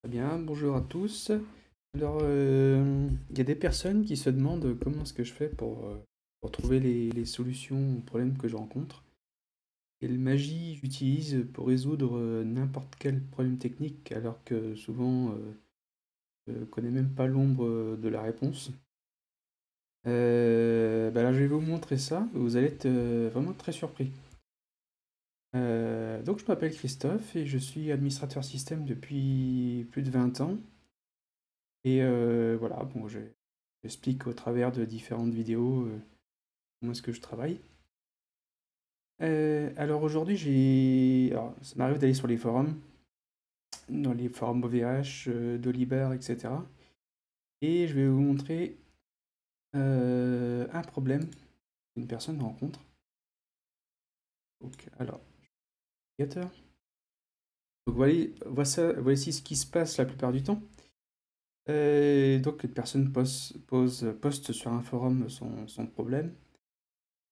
Très bien, bonjour à tous. Alors, il y a des personnes qui se demandent comment est-ce que je fais pour trouver les solutions aux problèmes que je rencontre. Quelle magie j'utilise pour résoudre n'importe quel problème technique alors que souvent je ne connais même pas l'ombre de la réponse. Là, je vais vous montrer ça, vous allez être vraiment très surpris. Donc, je m'appelle Christophe et je suis administrateur système depuis plus de 20 ans. Et voilà, bon, j'explique au travers de différentes vidéos comment est-ce que je travaille. Alors aujourd'hui, ça m'arrive d'aller sur les forums, dans les forums OVH, Dolibert, etc. Et je vais vous montrer un problème qu'une personne rencontre. Donc, alors, navigateur. Donc voici ce qui se passe la plupart du temps. Donc une personne poste sur un forum son problème.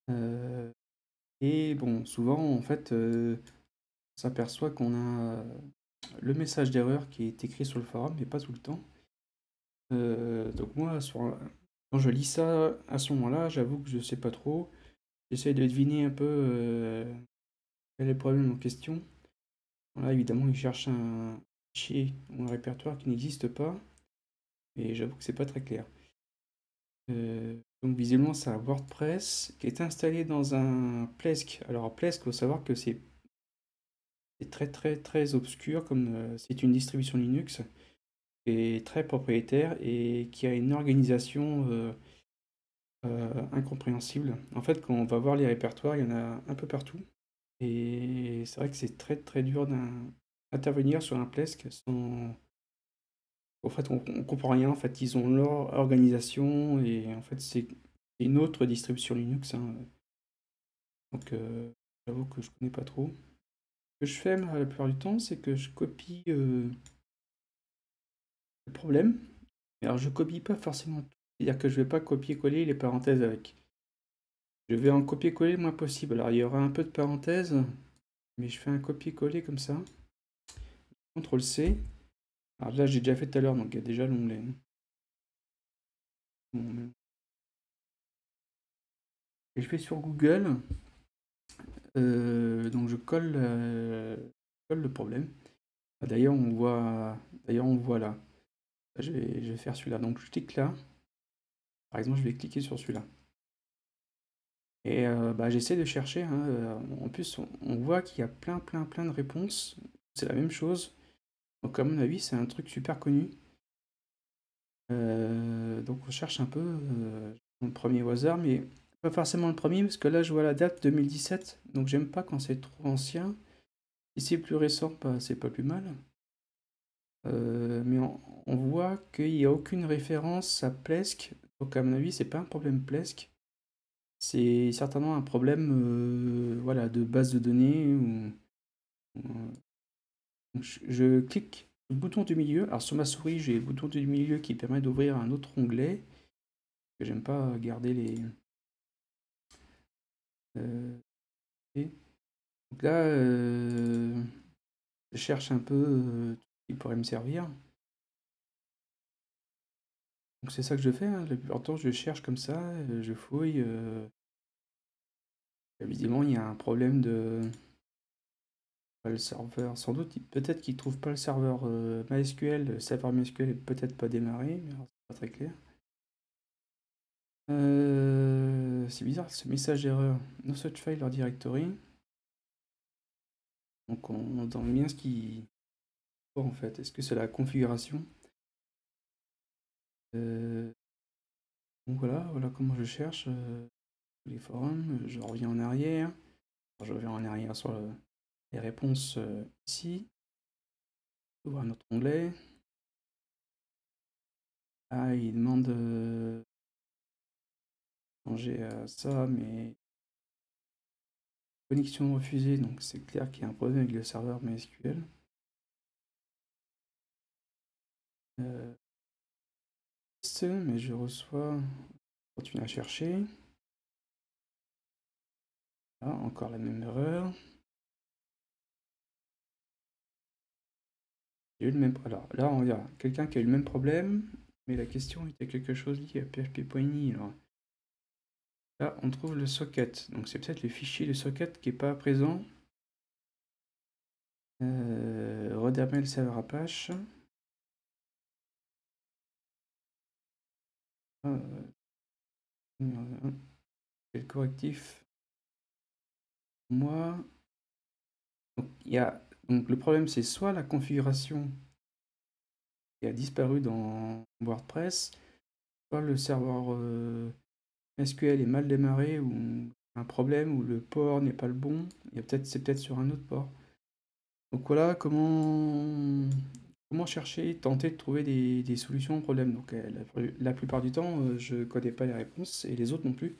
Euh, Et bon, souvent, en fait, on s'aperçoit qu'on a le message d'erreur qui est écrit sur le forum, mais pas tout le temps. Donc moi, quand je lis ça, à ce moment-là, j'avoue que je sais pas trop. J'essaie de deviner un peu quel est le problème en question. Là, évidemment, il cherche un fichier ou un répertoire qui n'existe pas, et j'avoue que c'est pas très clair. Donc visiblement, c'est un WordPress qui est installé dans un Plesk. Alors Plesk, il faut savoir que c'est très très très obscur comme c'est une distribution Linux qui est très propriétaire et qui a une organisation incompréhensible. En fait, quand on va voir les répertoires, il y en a un peu partout. Et c'est vrai que c'est très très dur d'intervenir sur un Plesk sans... En fait, on comprend rien. En fait, ils ont leur organisation et en fait, c'est une autre distribution Linux, hein. Donc, j'avoue que je connais pas trop. Ce que je fais moi, la plupart du temps, c'est que je copie le problème. Alors, je copie pas forcément tout. C'est-à-dire que je vais pas copier-coller les parenthèses avec. Je vais en copier-coller le moins possible. Alors, il y aura un peu de parenthèses, mais je fais un copier-coller comme ça. CTRL C. Alors là, j'ai déjà fait tout à l'heure, donc il y a déjà l'onglet. Bon, et je vais sur Google. Donc, colle le problème. Ah, d'ailleurs, on voit là. Je vais faire celui-là. Donc, je clique là. Par exemple, je vais cliquer sur celui-là. Et j'essaie de chercher, hein, en plus, on voit qu'il y a plein, plein, plein de réponses. C'est la même chose. Donc, à mon avis, c'est un truc super connu. Donc, on cherche un peu le premier au hasard, mais pas forcément le premier, parce que là, je vois la date 2017. Donc, j'aime pas quand c'est trop ancien. Si c'est plus récent, bah, c'est pas plus mal. Mais on voit qu'il n'y a aucune référence à Plesk. Donc, à mon avis, c'est pas un problème Plesk. C'est certainement un problème voilà, de base de données. Je clique sur le bouton du milieu. Alors sur ma souris, j'ai le bouton du milieu qui permet d'ouvrir un autre onglet. Que j'aime pas garder les... et donc là, je cherche un peu ce qui pourrait me servir. Donc c'est ça que je fais, hein. La plupart du temps, je cherche comme ça, je fouille. Visiblement, il y a un problème de... Pas le serveur, sans doute, peut-être qu'il trouve pas le serveur MySQL, le serveur MySQL est peut-être pas démarré, mais alors, c'est pas très clair. C'est bizarre ce message d'erreur. No such file or directory. Donc on demande bien ce qui... Quoi en fait? Est-ce que c'est la configuration? Euh, donc voilà comment je cherche les forums. Je reviens en arrière. Alors, je reviens en arrière sur les réponses ici. Ouvre un autre onglet. Ah, il demande changer ça, mais connexion refusée, donc c'est clair qu'il y a un problème avec le serveur MySQL. Euh, mais je reçois, continue à chercher. Ah, encore la même erreur. J'ai eu le même... Alors là, on dirait quelqu'un qui a eu le même problème, mais la question était quelque chose lié à php.ini. Alors là, on trouve le socket. Donc c'est peut-être le fichier le socket qui n'est pas présent. Redémarrer le serveur Apache. C'est le correctif. Moi, donc, donc le problème, c'est soit la configuration qui a disparu dans WordPress, soit le serveur SQL est mal démarré ou un problème ou le port n'est pas le bon. C'est peut-être sur un autre port. Donc voilà comment chercher, tenter de trouver des solutions au problème. Donc la plupart du temps, je ne connais pas les réponses et les autres non plus.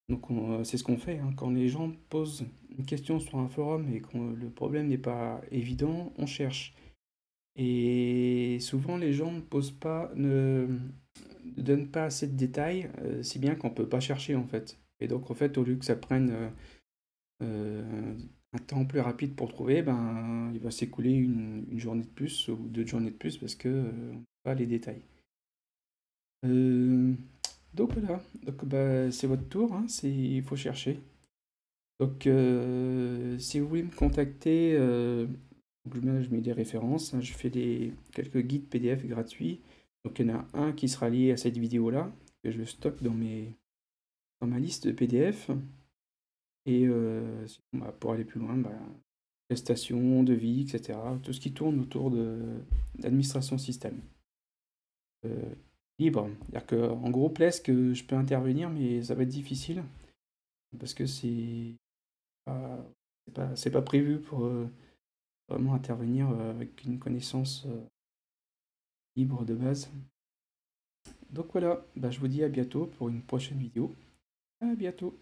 Donc c'est ce qu'on fait, hein. Quand les gens posent une question sur un forum et que le problème n'est pas évident, on cherche. Et souvent les gens ne donnent pas assez de détails, si bien qu'on ne peut pas chercher en fait. Et donc en fait, au lieu que ça prenne un temps plus rapide pour trouver, ben, il va s'écouler une journée de plus ou 2 journées de plus parce que on n'a pas les détails. Euh, donc voilà, donc, bah, c'est votre tour, hein, il faut chercher. Donc si vous voulez me contacter, je mets des références, hein, je fais quelques guides PDF gratuits. Donc il y en a un qui sera lié à cette vidéo-là, que je stocke dans ma liste de PDF. Et sinon, bah, pour aller plus loin, bah, prestations, devis, etc. Tout ce qui tourne autour de l'administration système. Euh, Libre. C'est-à-dire que, en gros, presque, je peux intervenir, mais ça va être difficile parce que pas, c'est pas prévu pour vraiment intervenir avec une connaissance libre de base. Donc voilà, bah, je vous dis à bientôt pour une prochaine vidéo. À bientôt.